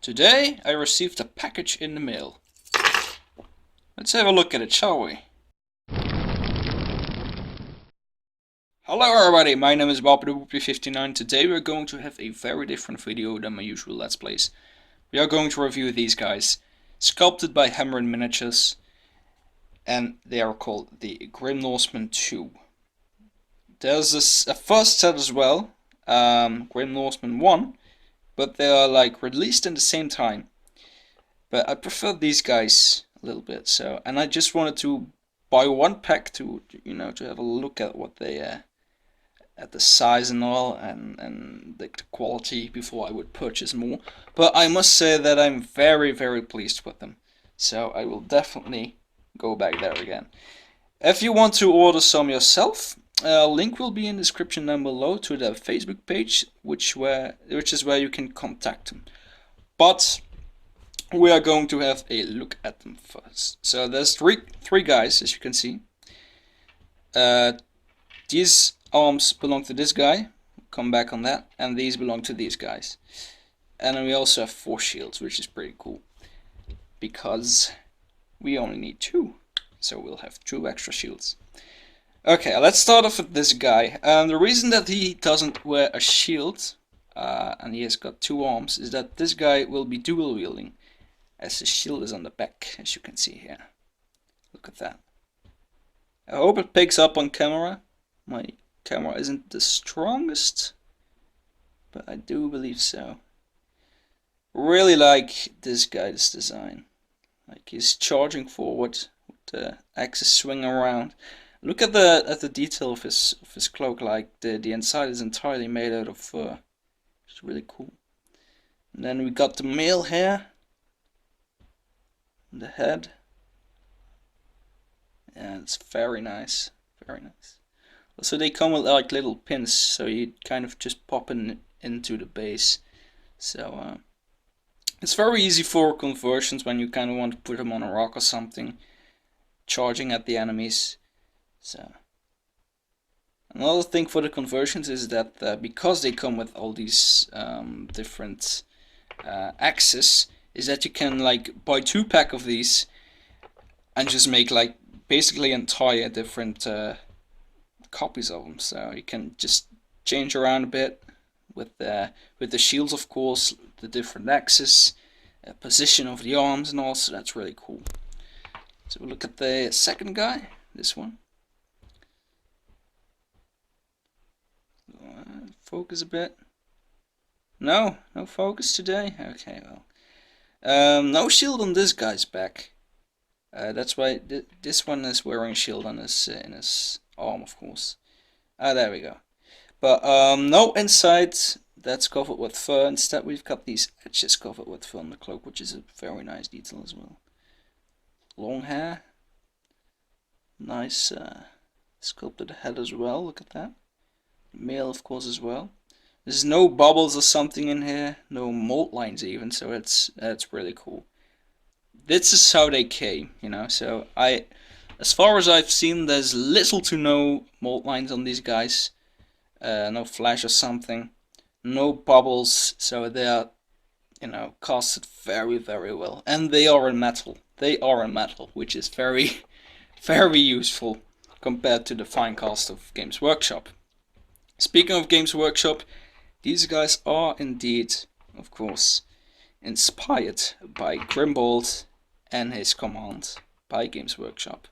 Today I received a package in the mail. Let's have a look at it, shall we? Hello everybody, my name is Bob59. Today we're going to have a very different video than my usual Let's Plays. We are going to review these guys, sculpted by Hammerin miniatures, and they are called the Grim Norsemen 2. There's a first set as well, Grim Norsemen 1, but they are like released in the same time. But I prefer these guys a little bit, so, and I just wanted to buy one pack to, to have a look at what they at the size and all, and the quality before I would purchase more. But I must say that I'm very pleased with them, so I will definitely go back there again. If you want to order some yourself, link will be in the description down below to their Facebook page, which is where you can contact them. But we are going to have a look at them first. So there's three guys, as you can see. These arms belong to this guy, come back on that, and these belong to these guys. And then we also have 4 shields, which is pretty cool, because we only need 2, so we'll have 2 extra shields. Okay, let's start off with this guy. The reason that he doesn't wear a shield, and he has got 2 arms, is that this guy will be dual wielding, as the shield is on the back, as you can see here. Look at that. I hope it picks up on camera. My camera isn't the strongest, but I do believe so. Really like this guy's design. Like, he's charging forward with the axis swing around. Look at the detail of his cloak. Like the inside is entirely made out of fur. It's really cool. And then we got the male hair, the head. Yeah, it's very nice, very nice. Also, they come with like little pins, so you kind of just pop into the base. So it's very easy for conversions when you kind of want to put them on a rock or something, charging at the enemies. So another thing for the conversions is that because they come with all these different axes, is that you can like buy 2 pack of these and just make like basically entire different copies of them. So you can just change around a bit with the shields, of course, the different axes, position of the arms and all. So that's really cool. So we'll look at the second guy, this one. Focus a bit. No focus today. Okay, well, no shield on this guy's back. That's why this one is wearing a shield on his in his arm, of course. There we go. But no inside. That's covered with fur. Instead, we've got these edges covered with fur on the cloak, which is a very nice detail as well. Long hair. Nice sculpted head as well. Look at that. Male, of course, as well. There's no bubbles or something in here, no mold lines even, so that's really cool. This is how they came, so as far as I've seen, there's little to no mold lines on these guys, no flash or something, no bubbles, so they are, casted very well, and they are in metal. They are in metal, which is very useful compared to the fine cast of Games Workshop. Speaking of Games Workshop, these guys are indeed, of course, inspired by Grimbold and his command by Games Workshop.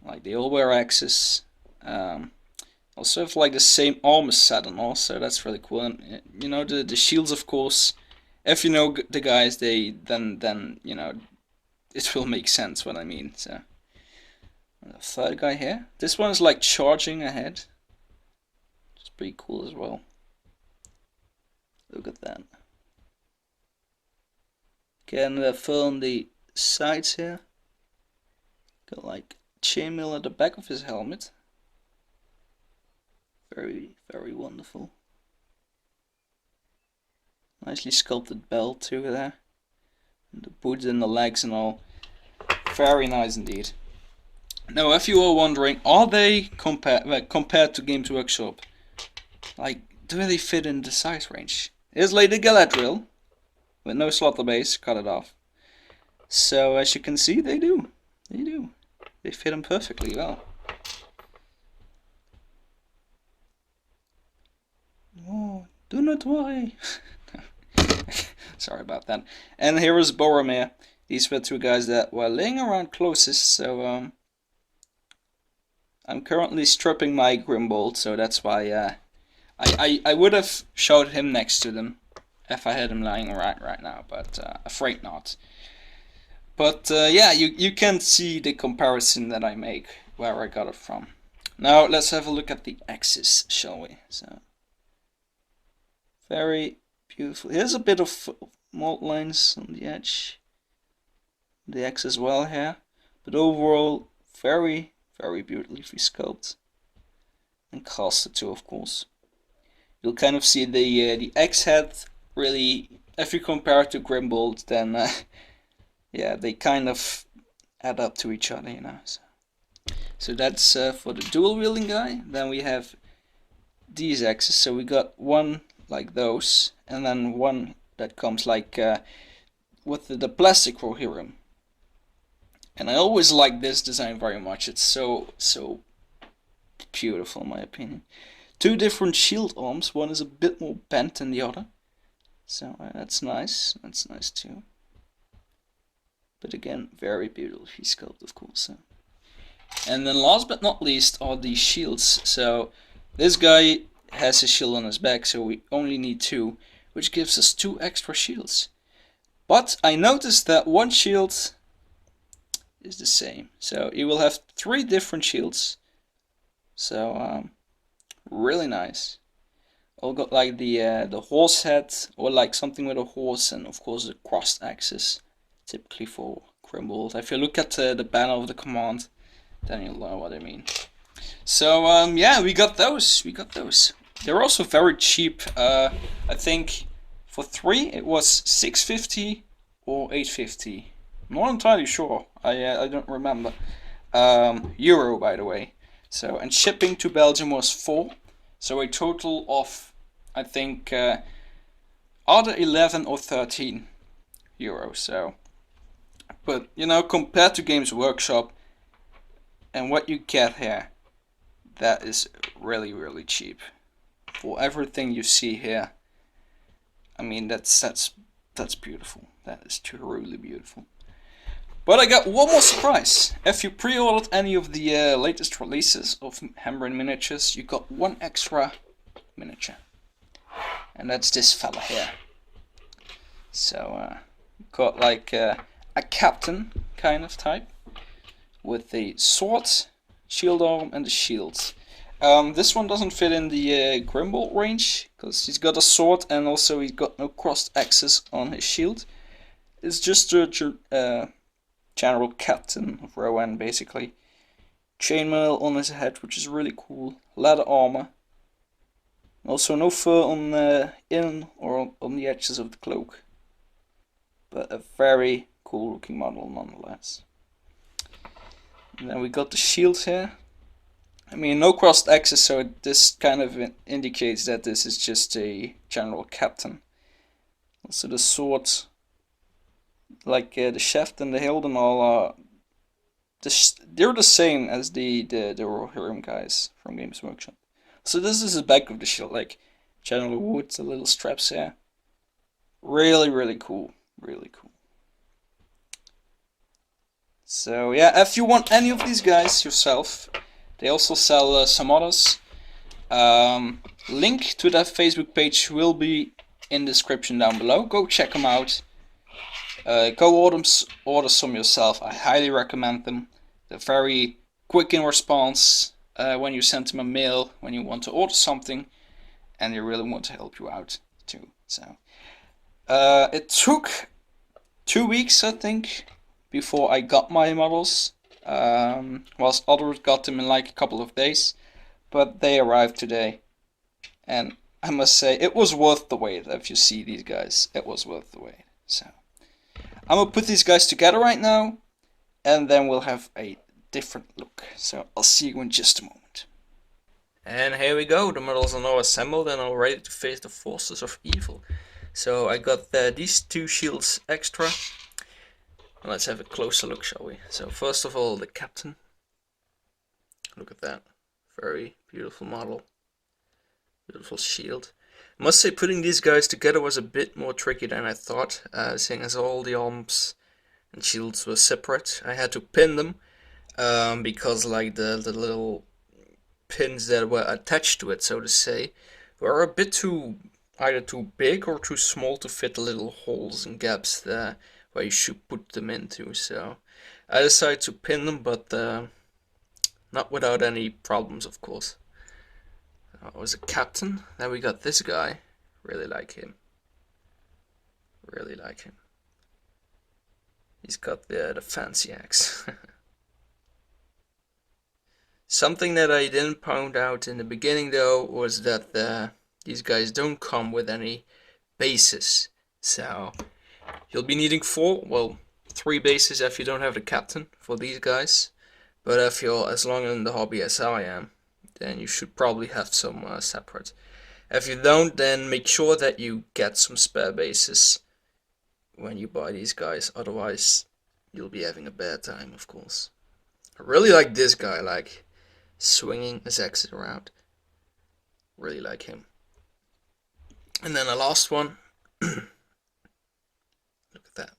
Like, they all wear axes. Also have like the same armor set and all, so that's really cool. And the shields, of course. If you know the guys, then it will make sense what I mean. So the third guy here. This one is like charging ahead. Pretty cool as well. Look at that. Again, fur on the sides here. Got like chainmail at the back of his helmet. Very wonderful. Nicely sculpted belt too there. And the boots and the legs and all. Very nice indeed. Now, if you are wondering, are they compared to Games Workshop? Like, do they fit in the size range? Here's Lady Galadriel with no slaughter base, cut it off. So as you can see, they do. They do. They fit him perfectly well. Oh, do not worry. Sorry about that. And here is Boromir. These were two guys that were laying around closest, so I'm currently stripping my Grimbold, so that's why I would have showed him next to them if I had him lying right now, but afraid not. But yeah, you can see the comparison that I make, where I got it from. Now let's have a look at the axis, shall we? So very beautiful. Here's a bit of mold lines on the edge, the X as well here, but overall very beautifully sculpted and casted too, of course. You'll kind of see the X head really, if you compare it to Grimbold, then yeah, they kind of add up to each other, you know. So that's for the dual wielding guy. Then we have these X's. So we got one like those, and then one that comes like with the plastic Rohirrim. And I always like this design very much. It's so beautiful in my opinion. Two different shield arms. One is a bit more bent than the other. So that's nice. That's nice too. But again, very beautifully sculpted, of course. And then last but not least are the shields. So this guy has a shield on his back, so we only need two, which gives us 2 extra shields. But I noticed that one shield is the same. So you will have 3 different shields. So really nice. All got like the horse head, or like something with a horse, and of course the crossed axis, typically for Grimbold. If you look at the banner of the command, then you'll know what I mean. So yeah, we got those. They're also very cheap. I think for 3 it was 650 or 850. I'm not entirely sure. I don't remember. Euro, by the way. So, and shipping to Belgium was 4. So a total of, I think, either 11 or 13 euros. So, but you know, compared to Games Workshop and what you get here, that is really cheap for everything you see here. I mean, that's beautiful. That is truly beautiful. But I got one more surprise. If you pre-ordered any of the latest releases of Hammerin miniatures, you got one extra miniature. And that's this fella here. So, got like a captain kind of type. With the sword, shield arm and the shield. This one doesn't fit in the Grimbold range, because he's got a sword and also he's got no crossed axis on his shield. It's just a general captain of Rowan, basically. Chainmail on his head, which is really cool. Leather armor. Also no fur on the in or on the edges of the cloak. But a very cool looking model nonetheless. And then we got the shield here. I mean, no crossed axis, so this kind of indicates that this is just a general captain. Also the sword, like the shaft and the hilt and all are, they're the same as the Rohirrim guys from Games Workshop. So this is the back of the shield, like general wood, the little straps here. Really cool, really cool. So yeah, if you want any of these guys yourself, they also sell some others. Link to that Facebook page will be in the description down below. Go check them out. Go order some yourself. I highly recommend them. They're very quick in response when you send them a mail, when you want to order something, and they really want to help you out too. So it took 2 weeks, I think, before I got my models, whilst others got them in like a couple of days, but they arrived today, and I must say it was worth the wait. If you see these guys, it was worth the wait. So I'm gonna put these guys together right now, and then we'll have a different look. So I'll see you in just a moment. And here we go, the models are now assembled and are ready to face the forces of evil. So I got these 2 shields extra. Let's have a closer look, shall we? So first of all, the captain. Look at that. Very beautiful model. Beautiful shield. I must say, putting these guys together was a bit more tricky than I thought, seeing as all the arms and shields were separate. I had to pin them, because like the little pins that were attached to it, so to say, were a bit either too big or too small to fit the little holes and gaps there where you should put them into. So I decided to pin them, but not without any problems, of course. That was a captain. Then we got this guy. Really like him. Really like him. He's got the fancy axe. Something that I didn't point out in the beginning though was that these guys don't come with any bases. So you'll be needing 3 bases if you don't have the captain for these guys. But if you're as long in the hobby as I am, then you should probably have some separate. If you don't, then make sure that you get some spare bases when you buy these guys. Otherwise, you'll be having a bad time, of course. I really like this guy, like swinging his axe around. Really like him. And then the last one. Look at that.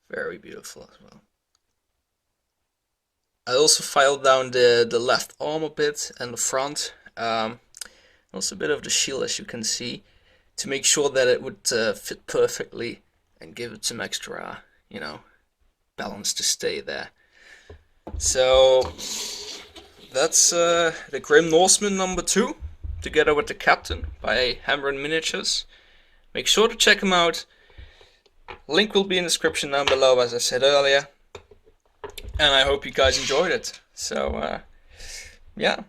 Very beautiful as well. I also filed down the left arm a bit and the front. Also a bit of the shield, as you can see, to make sure that it would fit perfectly and give it some extra, balance to stay there. So that's the Grim Norseman number 2, together with the Captain by Hammerin Miniatures. Make sure to check them out. Link will be in the description down below, as I said earlier. And I hope you guys enjoyed it. So yeah,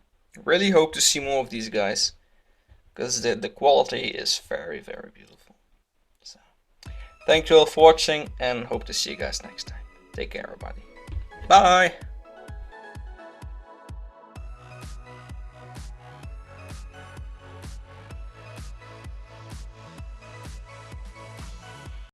really hope to see more of these guys, because the quality is very, very beautiful. So thank you all for watching, and hope to see you guys next time. Take care, everybody. Bye!